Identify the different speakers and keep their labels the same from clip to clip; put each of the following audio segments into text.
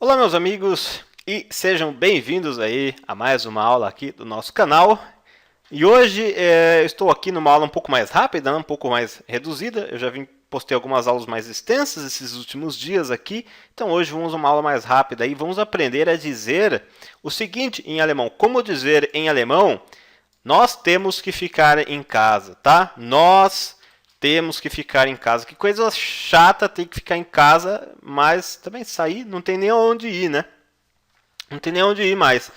Speaker 1: Olá, meus amigos, e sejam bem-vindos aí a mais uma aula aqui do nosso canal. E hoje estou aqui numa aula um pouco mais rápida, um pouco mais reduzida. Eu já postei algumas aulas mais extensas esses últimos dias aqui. Então hoje vamos a uma aula mais rápida e vamos aprender a dizer o seguinte em alemão. Como dizer em alemão, nós temos que ficar em casa, tá? Nós temos que ficar em casa. Que coisa chata ter que ficar em casa, mas também sair não tem nem onde ir, né? Não tem nem onde ir mais.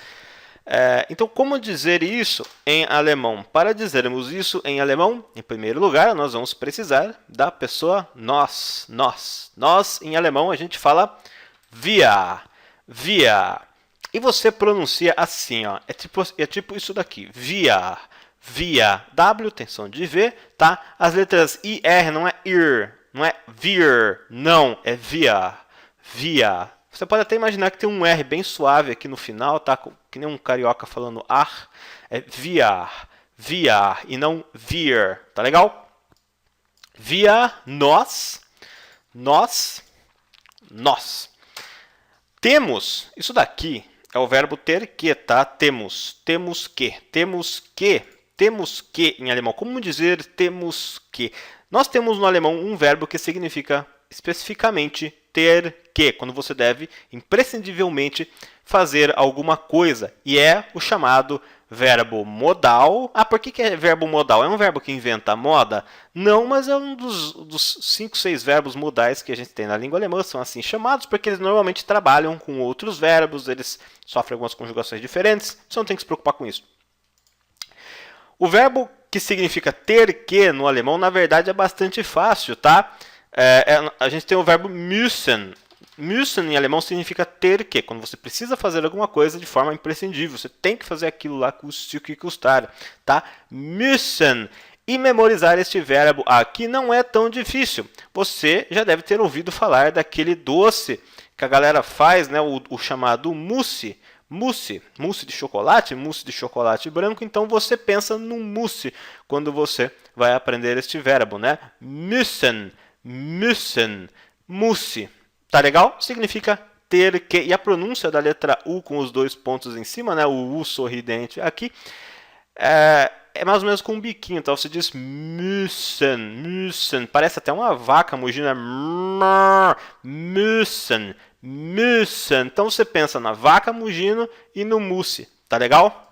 Speaker 1: Então, como dizer isso em alemão? Para dizermos isso em alemão, em primeiro lugar, nós vamos precisar da pessoa nós. Nós, em alemão, a gente fala wir. Wir. E você pronuncia assim, ó. É tipo isso daqui. Wir. Wir. W tem som de V, tá? As letras I, R não é ir, não é wir, não, é wir. Wir. Você pode até imaginar que tem um R bem suave aqui no final, tá? Que nem um carioca falando ar. É wir, wir e não wir, tá legal? Wir, nós, nós. Temos, isso daqui é o verbo ter que, tá? Temos que em alemão. Como dizer temos que? Nós temos no alemão um verbo que significa especificamente ter que, quando você deve imprescindivelmente fazer alguma coisa. E é o chamado verbo modal. Ah, por que é verbo modal? É um verbo que inventa moda? Não, mas é um dos 5, 6 verbos modais que a gente tem na língua alemã. São assim chamados porque eles normalmente trabalham com outros verbos, eles sofrem algumas conjugações diferentes. Você não tem que se preocupar com isso. O verbo que significa ter que no alemão, na verdade, é bastante fácil, tá? A gente tem o verbo müssen. Müssen em alemão significa ter que. Quando você precisa fazer alguma coisa de forma imprescindível, você tem que fazer aquilo lá, custe o que custar, tá? Müssen. E memorizar este verbo aqui não é tão difícil. Você já deve ter ouvido falar daquele doce que a galera faz, né? O chamado mousse. Mousse de chocolate branco, então você pensa no mousse quando você vai aprender este verbo, né? Müssen, mousse. Tá legal? Significa ter que. E a pronúncia da letra U com os 2 pontos em cima, né? O U sorridente aqui, é mais ou menos com um biquinho, então você diz müssen. Parece até uma vaca mugindo, müssen. Então você pensa na vaca mugindo e no mousse, tá legal?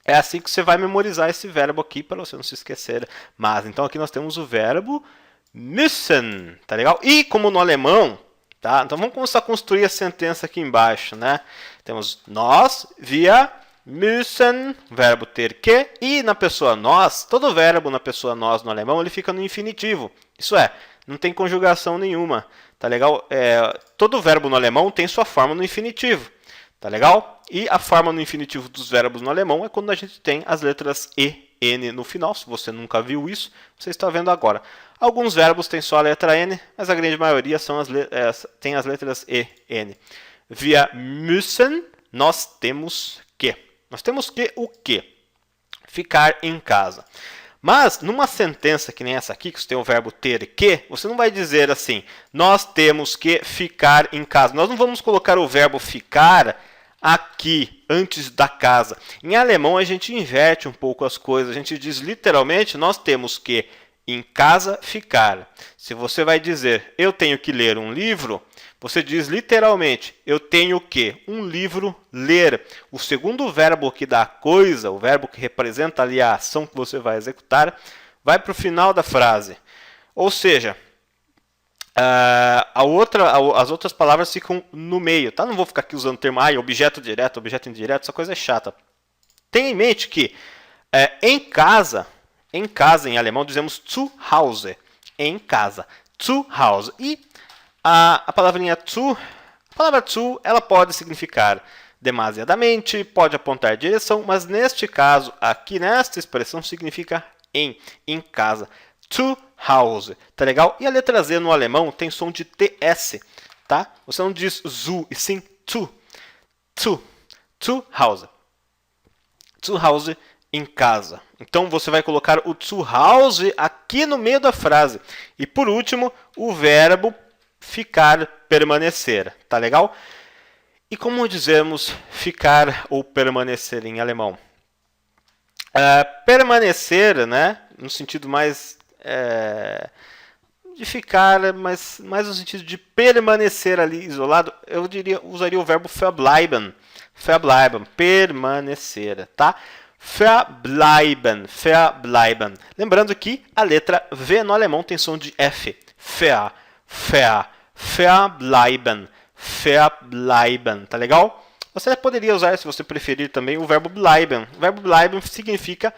Speaker 1: É assim que você vai memorizar esse verbo aqui para você não se esquecer. Mas então aqui nós temos o verbo müssen, tá legal? E como no alemão, tá? Então vamos começar a construir a sentença aqui embaixo, né? Temos nós, wir müssen, verbo ter que, e na pessoa nós, todo verbo na pessoa nós no alemão ele fica no infinitivo. Isso é, não tem conjugação nenhuma, tá legal? Todo verbo no alemão tem sua forma no infinitivo, tá legal? E a forma no infinitivo dos verbos no alemão é quando a gente tem as letras E, N no final. Se você nunca viu isso, você está vendo agora. Alguns verbos têm só a letra N, mas a grande maioria tem as letras E, N. Wir müssen, nós temos que. Nós temos que o quê? Ficar em casa. Mas, numa sentença que nem essa aqui, que você tem o verbo ter que, você não vai dizer assim, nós temos que ficar em casa. Nós não vamos colocar o verbo ficar aqui, antes da casa. Em alemão, a gente inverte um pouco as coisas. A gente diz literalmente, nós temos que em casa ficar. Se você vai dizer, eu tenho que ler um livro, você diz literalmente, eu tenho que um livro ler. O segundo verbo que dá coisa, o verbo que representa ali a ação que você vai executar, vai para o final da frase. Ou seja, as outras palavras ficam no meio, tá? Não vou ficar aqui usando o termo objeto direto, objeto indireto, essa coisa é chata. Tenha em mente que em casa em alemão dizemos zu Hause, em casa, zu Hause. E a palavrinha a palavra zu, ela pode significar demasiadamente, pode apontar direção, mas neste caso, aqui nesta expressão, significa em casa. Zu Hause, tá legal? E a letra Z no alemão tem som de TS, tá? Você não diz zu, e sim zu. Zu Hause. Zu Hause, em casa. Então você vai colocar o zu Hause aqui no meio da frase. E por último, o verbo ficar, permanecer, tá legal? E como dizemos ficar ou permanecer em alemão? Permanecer, né, no sentido mais de ficar, mas mais no sentido de permanecer ali isolado, eu usaria o verbo verbleiben. Verbleiben, permanecer, tá? Verbleiben, verbleiben. Lembrando que a letra V no alemão tem som de F. Verbleiben, verbleiben, tá legal? Você poderia usar, se você preferir, também o verbo bleiben. O verbo bleiben significa,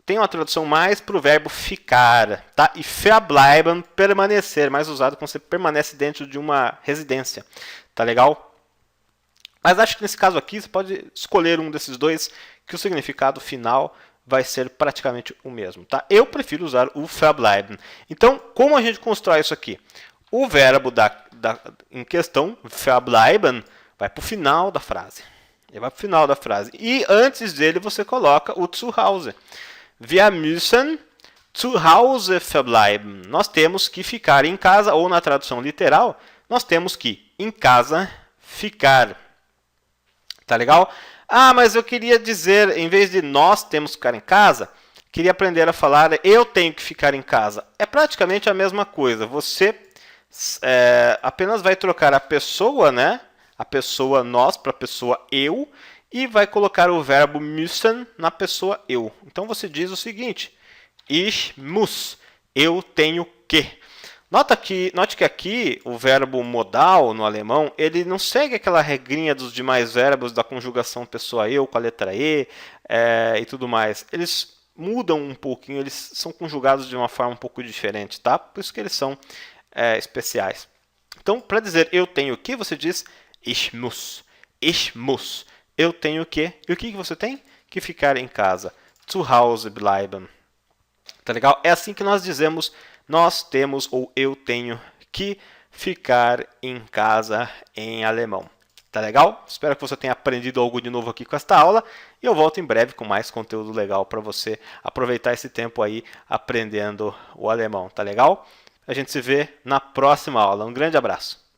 Speaker 1: tem uma tradução mais para o verbo ficar, tá? E verbleiben, permanecer, mais usado quando você permanece dentro de uma residência, tá legal? Mas acho que nesse caso aqui você pode escolher um desses dois, que o significado final vai ser praticamente o mesmo, tá? Eu prefiro usar o verbleiben. Então, como a gente constrói isso aqui? O verbo em questão, verbleiben, vai para o final da frase. Ele vai para o final da frase. E antes dele você coloca o zu Hause. Wir müssen zu Hause verbleiben. Nós temos que ficar em casa, ou na tradução literal, nós temos que, em casa, ficar. Tá legal? Ah, mas eu queria dizer, em vez de nós temos que ficar em casa, queria aprender a falar eu tenho que ficar em casa. É praticamente a mesma coisa. Você apenas vai trocar a pessoa, né? A pessoa nós para a pessoa eu, e vai colocar o verbo müssen na pessoa eu. Então você diz o seguinte: Ich muss, eu tenho que. Note que aqui o verbo modal no alemão, ele não segue aquela regrinha dos demais verbos da conjugação pessoa eu com a letra E e tudo mais. Eles mudam um pouquinho, eles são conjugados de uma forma um pouco diferente, tá? Por isso que eles são especiais. Então, para dizer eu tenho que, você diz Ich muss. Ich muss. Eu tenho que. E o que você tem? Que ficar em casa. Zu Hause bleiben. Tá legal? É assim que nós dizemos nós temos ou eu tenho que ficar em casa em alemão. Tá legal? Espero que você tenha aprendido algo de novo aqui com esta aula. E eu volto em breve com mais conteúdo legal para você aproveitar esse tempo aí aprendendo o alemão. Tá legal? A gente se vê na próxima aula. Um grande abraço.